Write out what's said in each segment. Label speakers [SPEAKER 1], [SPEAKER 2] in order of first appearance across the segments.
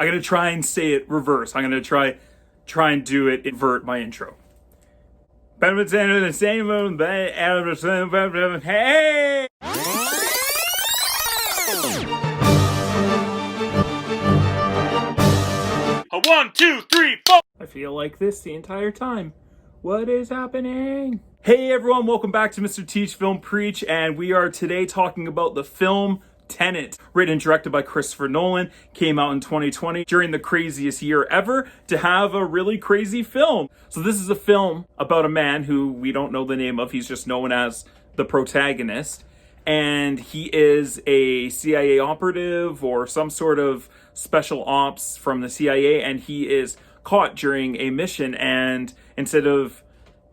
[SPEAKER 1] I'm gonna try and say it reverse. I'm gonna try and do it invert my intro. Hey! A 1, 2, 3, 4. I feel like this the entire time. What is happening? Hey everyone, welcome back to Mr. Teach Film Preach, and we are today talking about the film Tenet, written and directed by Christopher Nolan, came out in 2020 during the craziest year ever to have a really crazy film. So this is a film about a man who we don't know the name of, he's just known as the protagonist, and he is a CIA operative or some sort of special ops from the CIA, and he is caught during a mission, and instead of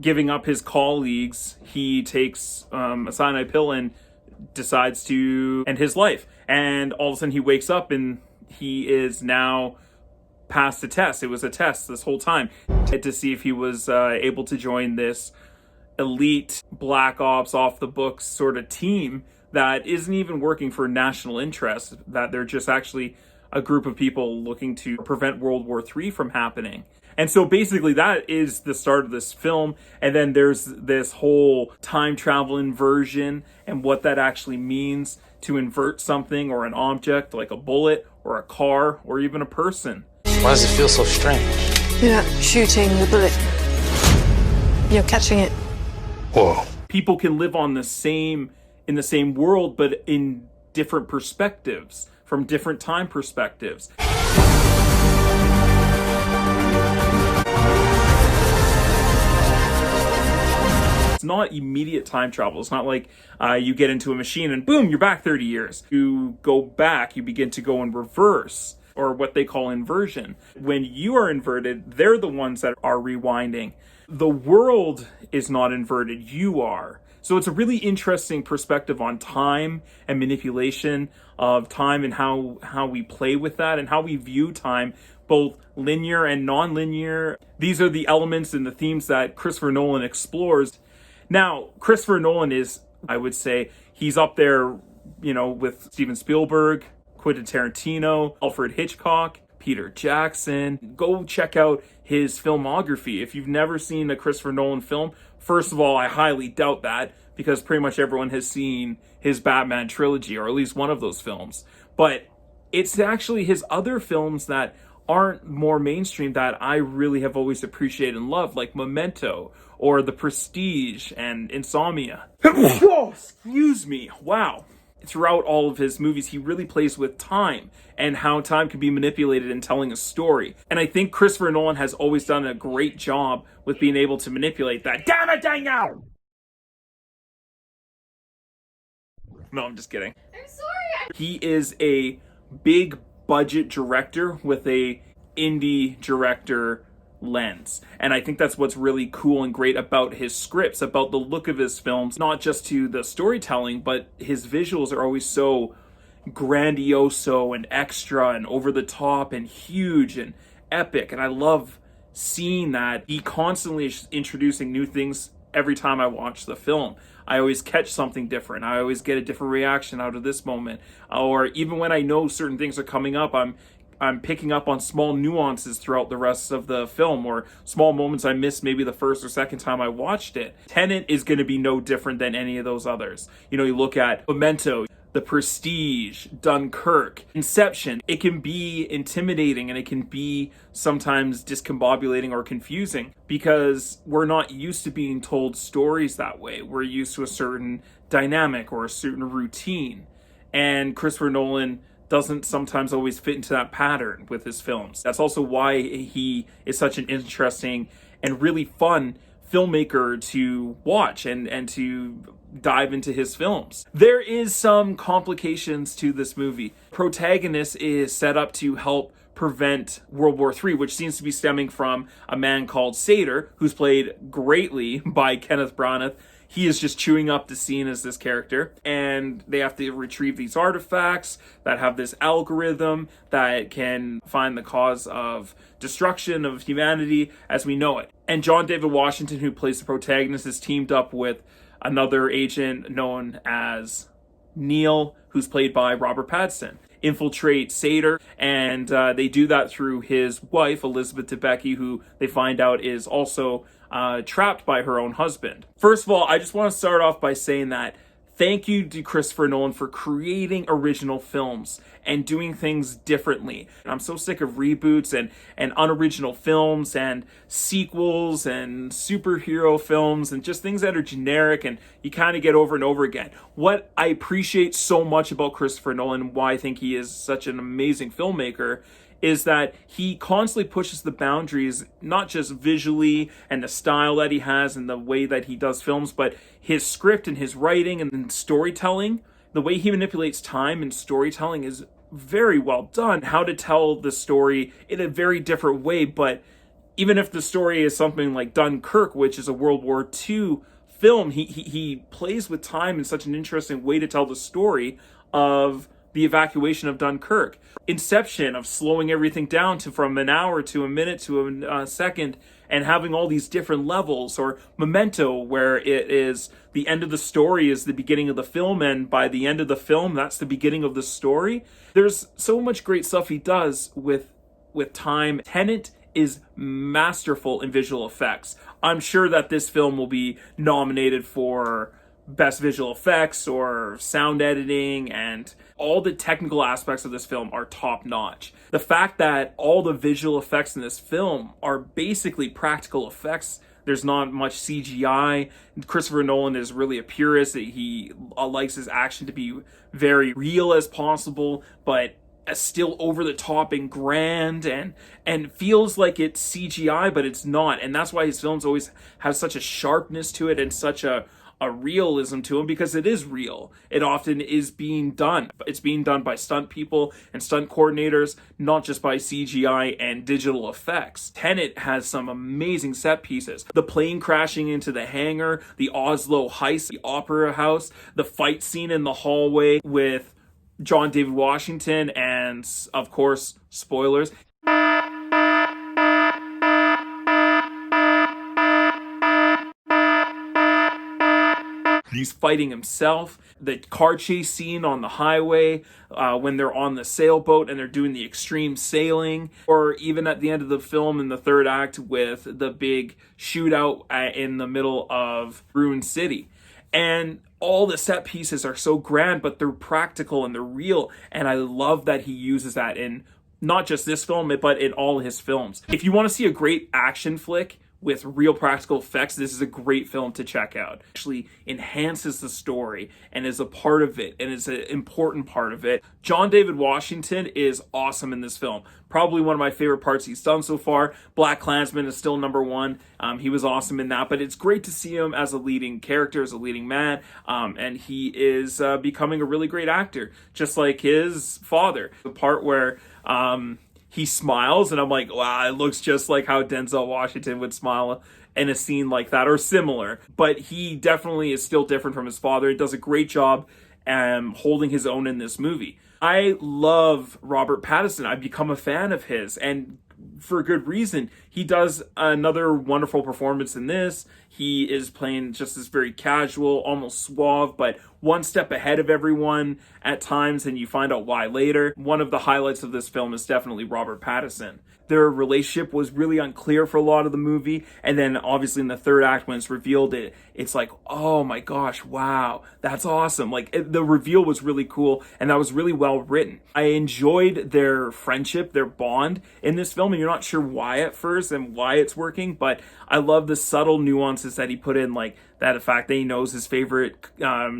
[SPEAKER 1] giving up his colleagues, he takes a cyanide pill and decides to end his life. And all of a sudden he wakes up and he is now passed the test. It was a test this whole time to see if he was able to join this elite black ops off the books sort of team that isn't even working for national interest, that they're just actually a group of people looking to prevent World War III from happening. And so basically that is the start of this film. And then there's this whole time travel inversion and what that actually means to invert something or an object like a bullet or a car or even a person.
[SPEAKER 2] Why does it feel so strange?
[SPEAKER 3] You're not shooting the bullet. You're catching it.
[SPEAKER 2] Whoa.
[SPEAKER 1] People can live in the same world, but in different perspectives, from different time perspectives. It's not immediate time travel. It's not like you get into a machine and boom, you're back 30 years. You go back, you begin to go in reverse, or what they call inversion. When you are inverted, they're the ones that are rewinding. The world is not inverted, you are. So it's a really interesting perspective on time and manipulation of time and how we play with that and how we view time, both linear and non-linear. These are the elements and the themes that Christopher Nolan explores. Now, Christopher Nolan is, I would say, he's up there, with Steven Spielberg, Quentin Tarantino, Alfred Hitchcock, Peter Jackson. Go check out his filmography. If you've never seen a Christopher Nolan film, first of all, I highly doubt that, because pretty much everyone has seen his Batman trilogy, or at least one of those films. But it's actually his other films that aren't more mainstream that I really have always appreciated and loved, like Memento, or The Prestige, and Insomnia. Oh, excuse me. Wow. Throughout all of his movies, he really plays with time and how time can be manipulated in telling a story. And I think Christopher Nolan has always done a great job with being able to manipulate that. Damn it, I know! No, I'm just kidding.
[SPEAKER 4] I'm sorry.
[SPEAKER 1] He is a big budget director with a indie director lens. And I think that's what's really cool and great about his scripts, about the look of his films, not just to the storytelling, but his visuals are always so grandioso and extra and over the top and huge and epic. And I love seeing that. He constantly is introducing new things every time I watch the film. I always catch something different. I always get a different reaction out of this moment. Or even when I know certain things are coming up, I'm picking up on small nuances throughout the rest of the film, or small moments I missed maybe the first or second time I watched it. Tenet is going to be no different than any of those others. You look at Memento, The Prestige, Dunkirk, Inception. It can be intimidating and it can be sometimes discombobulating or confusing because we're not used to being told stories that way. We're used to a certain dynamic or a certain routine. And Christopher Nolan doesn't sometimes always fit into that pattern with his films. That's also why he is such an interesting and really fun filmmaker to watch and to dive into his films. There is some complications to this movie. Protagonist is set up to help prevent World War III, which seems to be stemming from a man called Sator, who's played greatly by Kenneth Branagh. He is just chewing up the scene as this character, and they have to retrieve these artifacts that have this algorithm that can find the cause of destruction of humanity as we know it. And John David Washington, who plays the protagonist, is teamed up with another agent known as Neil, who's played by Robert Pattinson. infiltrate Seder, and they do that through his wife, Elizabeth Debicki, who they find out is also trapped by her own husband. First of all, I just want to start off by saying that thank you to Christopher Nolan for creating original films and doing things differently. I'm so sick of reboots and unoriginal films and sequels and superhero films and just things that are generic and you kind of get over and over again. What I appreciate so much about Christopher Nolan and why I think he is such an amazing filmmaker is that he constantly pushes the boundaries, not just visually and the style that he has and the way that he does films, but his script and his writing and storytelling. The way he manipulates time and storytelling is very well done. How to tell the story in a very different way, but even if the story is something like Dunkirk, which is a World War II film, he plays with time in such an interesting way to tell the story of the evacuation of Dunkirk. Inception, of slowing everything down to from an hour to a minute to a second and having all these different levels, or Memento, where it is the end of the story is the beginning of the film, and by the end of the film that's the beginning of the story. There's so much great stuff he does with time. Tenet is masterful in visual effects. I'm sure that this film will be nominated for best visual effects or sound editing, and all the technical aspects of this film are top notch. The fact that all the visual effects in this film are basically practical effects, there's not much CGI. Christopher Nolan is really a purist. He likes his action to be very real as possible, but still over the top and grand, and feels like it's CGI, but it's not. And that's why his films always have such a sharpness to it and such a realism to them, because it is real. It often is being done. It's being done by stunt people and stunt coordinators, not just by CGI and digital effects. Tenet has some amazing set pieces. The plane crashing into the hangar, the Oslo heist, the opera house, the fight scene in the hallway with John David Washington, and of course, spoilers, he's fighting himself. The car chase scene on the highway, when they're on the sailboat and they're doing the extreme sailing, or even at the end of the film in the third act with the big shootout in the middle of Ruined City. And all the set pieces are so grand, but they're practical and they're real. And I love that he uses that in not just this film, but in all his films. If you want to see a great action flick with real practical effects, this is a great film to check out. It actually enhances the story and is a part of it, and is an important part of it. John David Washington is awesome in this film. Probably one of my favorite parts he's done so far. Black Klansman is still number one. He was awesome in that, but it's great to see him as a leading character, as a leading man, and he is becoming a really great actor, just like his father. The part where he smiles, and I'm like, wow, it looks just like how Denzel Washington would smile in a scene like that, or similar. But he definitely is still different from his father. He does a great job holding his own in this movie. I love Robert Pattinson. I've become a fan of his, and for good reason. He does another wonderful performance in this. He is playing just this very casual, almost suave, but one step ahead of everyone at times, and you find out why later. One of the highlights of this film is definitely Robert Pattinson. Their relationship was really unclear for a lot of the movie, and then obviously in the third act when it's revealed, it's like, oh my gosh, wow, that's awesome. The reveal was really cool, and that was really well written. I enjoyed their friendship, their bond in this film, and you're not sure why at first and why it's working, but I love the subtle nuances that he put in, like that the fact that he knows his favorite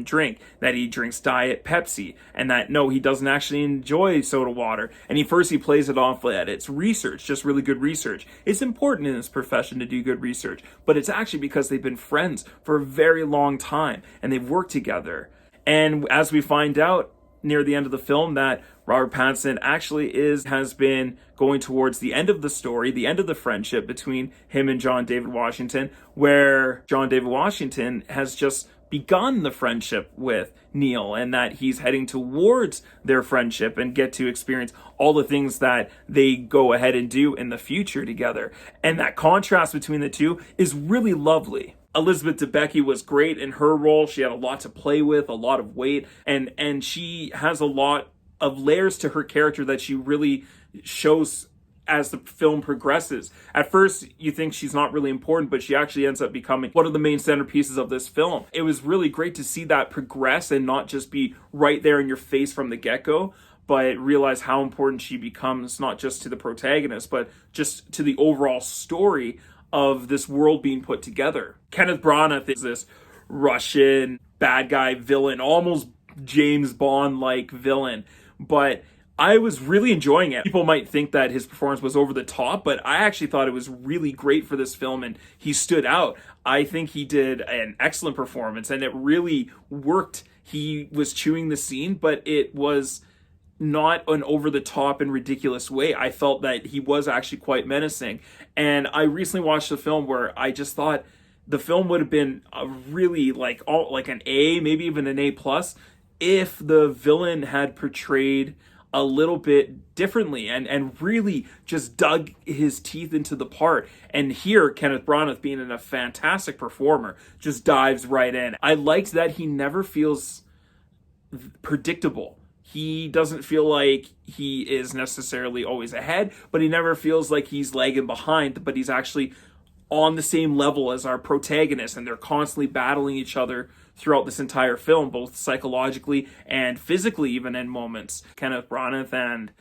[SPEAKER 1] drink, that he drinks Diet Pepsi, and that no, he doesn't actually enjoy soda water. And he plays it off that it's research, just really good research. It's important in this profession to do good research, but it's actually because they've been friends for a very long time and they've worked together. And as we find out near the end of the film, that Robert Pattinson actually has been going towards the end of the story, the end of the friendship between him and John David Washington, where John David Washington has just begun the friendship with Neil, and that he's heading towards their friendship and get to experience all the things that they go ahead and do in the future together. And that contrast between the two is really lovely. Elizabeth Debicki was great in her role. She had a lot to play with, a lot of weight, and she has a lot of layers to her character that she really shows as the film progresses. At first, you think she's not really important, but she actually ends up becoming one of the main centerpieces of this film. It was really great to see that progress and not just be right there in your face from the get-go, but realize how important she becomes, not just to the protagonist, but just to the overall story of this world being put together. Kenneth Branagh is this Russian bad guy villain, almost James Bond-like villain, but I was really enjoying it. People might think that his performance was over the top, but I actually thought it was really great for this film, and he stood out. I think he did an excellent performance, and it really worked. He was chewing the scene, but it was not an over-the-top and ridiculous way. I felt that he was actually quite menacing. And I recently watched a film where I just thought the film would have been a really like an A, maybe even an A+, if the villain had portrayed a little bit differently and really just dug his teeth into the part. And here, Kenneth Branagh, being a fantastic performer, just dives right in. I liked that he never feels predictable. He doesn't feel like he is necessarily always ahead, but he never feels like he's lagging behind, but he's actually on the same level as our protagonist, and they're constantly battling each other throughout this entire film, both psychologically and physically, even in moments. Kenneth Branagh and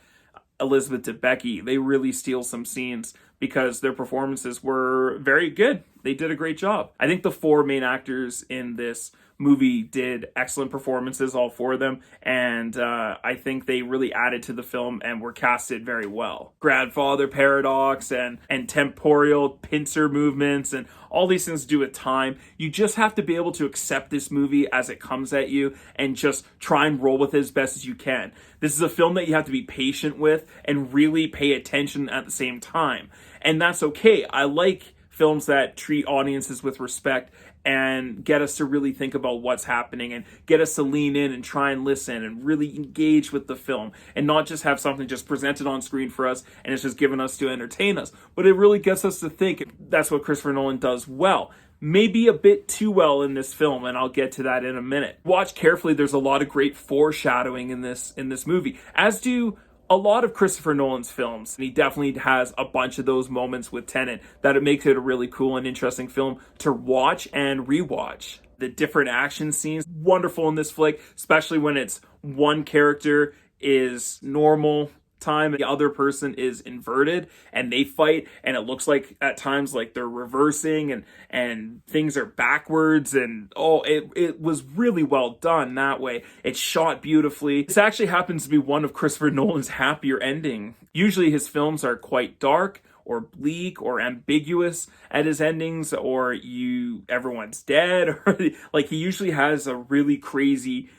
[SPEAKER 1] Elizabeth Debicki, they really steal some scenes because their performances were very good. They did a great job. I think the four main actors in this movie did excellent performances, all four of them, and I think they really added to the film and were casted very well. Grandfather paradox and temporal pincer movements and all these things to do with time. You just have to be able to accept this movie as it comes at you and just try and roll with it as best as you can. This is a film that you have to be patient with and really pay attention at the same time. And that's okay. I like films that treat audiences with respect and get us to really think about what's happening and get us to lean in and try and listen and really engage with the film and not just have something just presented on screen for us and it's just given us to entertain us, but it really gets us to think. That's what Christopher Nolan does well. Maybe a bit too well in this film, and I'll get to that in a minute. Watch carefully. There's a lot of great foreshadowing in this movie, as do a lot of Christopher Nolan's films. And he definitely has a bunch of those moments with Tenet that it makes it a really cool and interesting film to watch and rewatch. The different action scenes, wonderful in this flick, especially when it's one character is normal time and the other person is inverted and they fight, and it looks like at times like they're reversing and things are backwards, and it was really well done that way. It's shot beautifully. This actually happens to be one of Christopher Nolan's happier ending. Usually his films are quite dark or bleak or ambiguous at his endings, or everyone's dead, or like he usually has a really crazy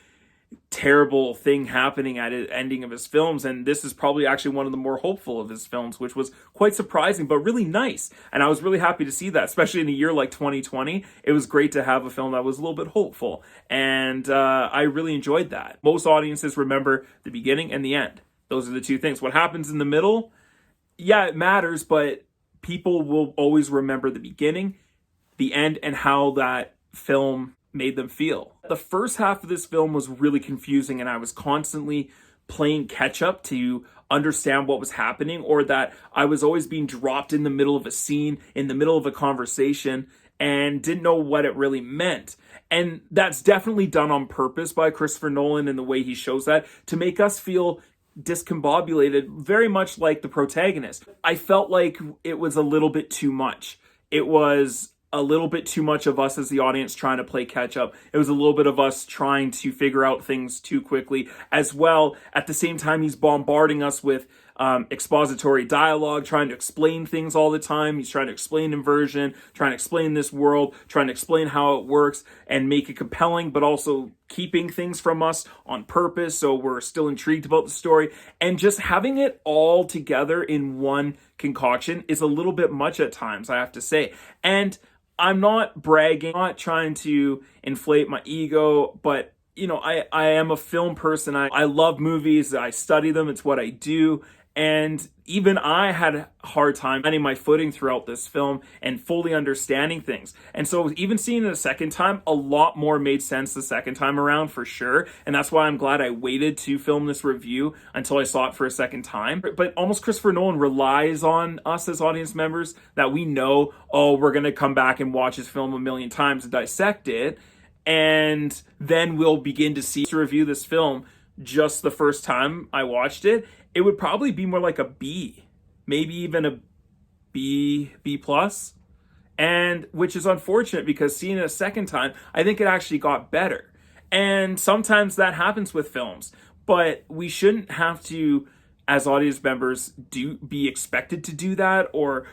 [SPEAKER 1] terrible thing happening at the ending of his films, and this is probably actually one of the more hopeful of his films, which was quite surprising but really nice. And I was really happy to see that, especially in a year like 2020. It was great to have a film that was a little bit hopeful, and I really enjoyed that. Most audiences remember the beginning and the end. Those are the two things. What happens in the middle, yeah, it matters, but people will always remember the beginning, the end, and how that film made them feel. The first half of this film was really confusing, and I was constantly playing catch up to understand what was happening, or that I was always being dropped in the middle of a scene, in the middle of a conversation, and didn't know what it really meant. And that's definitely done on purpose by Christopher Nolan in the way he shows that, to make us feel discombobulated, very much like the protagonist. I felt like it was a little bit too much. It was a little bit too much of us as the audience trying to play catch up. It was a little bit of us trying to figure out things too quickly as well. At the same time, he's bombarding us with expository dialogue, trying to explain things all the time. He's trying to explain inversion, trying to explain this world, trying to explain how it works and make it compelling, but also keeping things from us on purpose so we're still intrigued about the story. And just having it all together in one concoction is a little bit much at times, I have to say. And I'm not bragging, I'm not trying to inflate my ego, but I am a film person. I love movies. I study them. It's what I do. And even I had a hard time finding my footing throughout this film and fully understanding things. And so even seeing it a second time, a lot more made sense the second time around for sure. And that's why I'm glad I waited to film this review until I saw it for a second time. But almost Christopher Nolan relies on us as audience members that we know, oh, we're going to come back and watch his film a million times and dissect it. And then we'll begin to review this film just the first time I watched it. It would probably be more like a B, maybe even a B plus, and which is unfortunate because seeing it a second time, I think it actually got better. And sometimes that happens with films, but we shouldn't have to, as audience members, be expected to do that or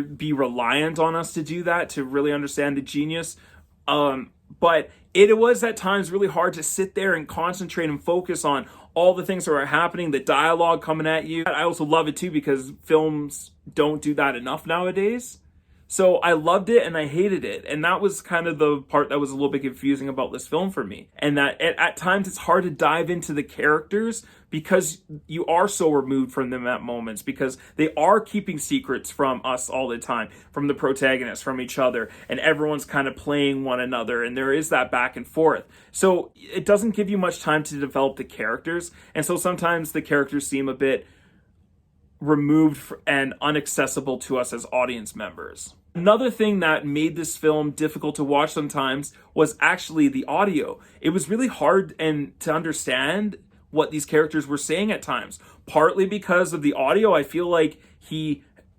[SPEAKER 1] be reliant on us to do that to really understand the genius. But it was at times really hard to sit there and concentrate and focus on all the things that are happening, the dialogue coming at you. I also love it too because films don't do that enough nowadays. So I loved it and I hated it. And that was kind of the part that was a little bit confusing about this film for me. And that at times it's hard to dive into the characters because you are so removed from them at moments, because they are keeping secrets from us all the time, from the protagonist, from each other, and everyone's kind of playing one another, and there is that back and forth. So it doesn't give you much time to develop the characters, and so sometimes the characters seem a bit removed and inaccessible to us as audience members. Another thing that made this film difficult to watch sometimes was actually the audio. It was really hard to understand what these characters were saying at times. Partly because of the audio, I feel like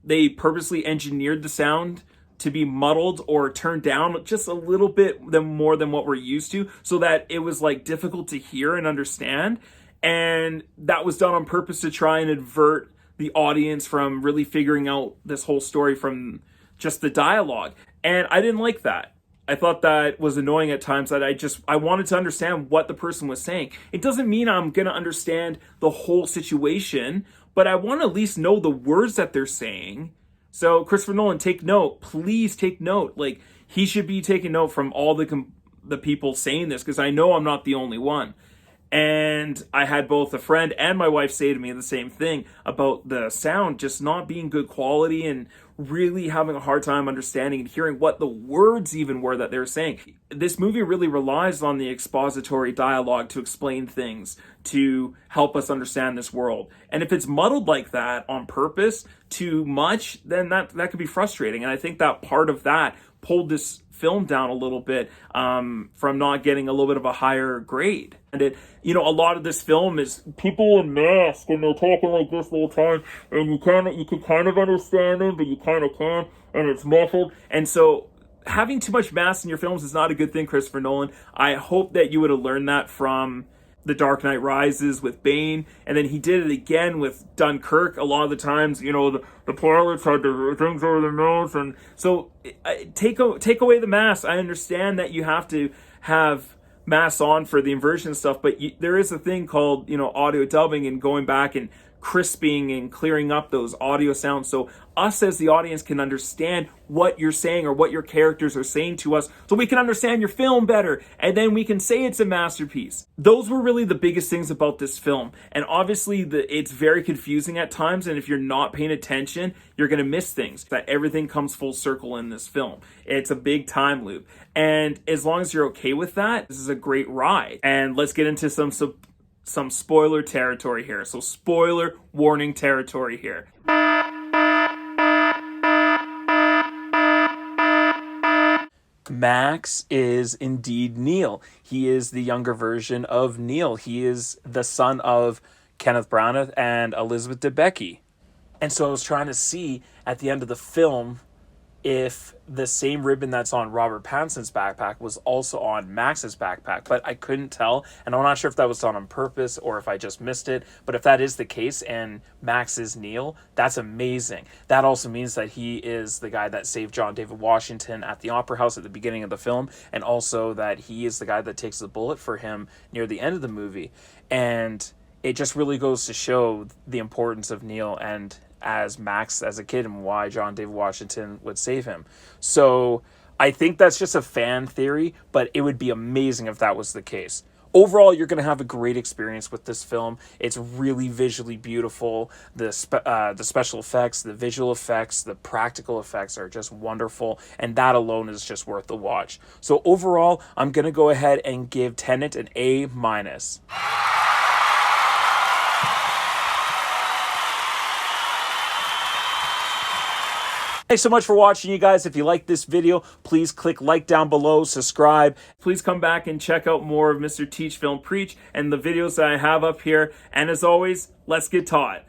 [SPEAKER 1] they purposely engineered the sound to be muddled or turned down just a little bit more than what we're used to, so that it was like difficult to hear and understand. And that was done on purpose to try and avert the audience from really figuring out this whole story from just the dialogue. And I didn't like that. I thought that was annoying at times, that I wanted to understand what the person was saying. It doesn't mean I'm going to understand the whole situation, but I want to at least know the words that they're saying. So Christopher Nolan, take note. Please take note. Like, he should be taking note from all the people saying this, because I know I'm not the only one. And I had both a friend and my wife say to me the same thing about the sound just not being good quality and really having a hard time understanding and hearing what the words even were that they were saying. This movie really relies on the expository dialogue to explain things, to help us understand this world. And if it's muddled like that on purpose too much, then that could be frustrating. And I think that part of that pulled this film down a little bit from not getting a little bit of a higher grade. And a lot of this film is people in masks and they're talking like this the whole time, and you can kind of understand them, but you kind of can't, and it's muffled. And so having too much mask in your films is not a good thing, Christopher Nolan. I hope that you would have learned that from The Dark Knight Rises with Bane, and then he did it again with Dunkirk. A lot of the times, the pilots had the things over their nose, and so take away the mask. I understand that you have to have masks on for the inversion stuff, but there is a thing called audio dubbing and going back and crisping and clearing up those audio sounds, so us as the audience can understand what you're saying or what your characters are saying to us, so we can understand your film better, and then we can say it's a masterpiece. Those were really the biggest things about this film, and obviously it's very confusing at times, and if you're not paying attention, you're going to miss things. That everything comes full circle in this film. It's a big time loop, and as long as you're okay with that, this is a great ride. And let's get into some spoiler territory here. So spoiler warning territory here. Max is indeed Neil. He is the younger version of Neil. He is the son of Kenneth Branagh and Elizabeth Debicki. And so I was trying to see at the end of the film if the same ribbon that's on Robert Pattinson's backpack was also on Max's backpack, but I couldn't tell, and I'm not sure if that was done on purpose or if I just missed it. But if that is the case and Max is Neil, that's amazing. That also means that he is the guy that saved John David Washington at the Opera House at the beginning of the film, and also that he is the guy that takes the bullet for him near the end of the movie. And it just really goes to show the importance of Neil and as Max as a kid and why John David Washington would save him. So I think that's just a fan theory, but it would be amazing if that was the case.
[SPEAKER 4] overall, you're going to have a great experience with this film. It's really visually beautiful. The special effects, the visual effects, the practical effects are just wonderful, and that alone is just worth the watch. So overall, I'm going to go ahead and give Tenet an A-. Thanks so much for watching, you guys. If you like this video, please click like down below, subscribe.
[SPEAKER 1] Please come back and check out more of Mr. Teach Film Preach and the videos that I have up here. And as always, let's get taught.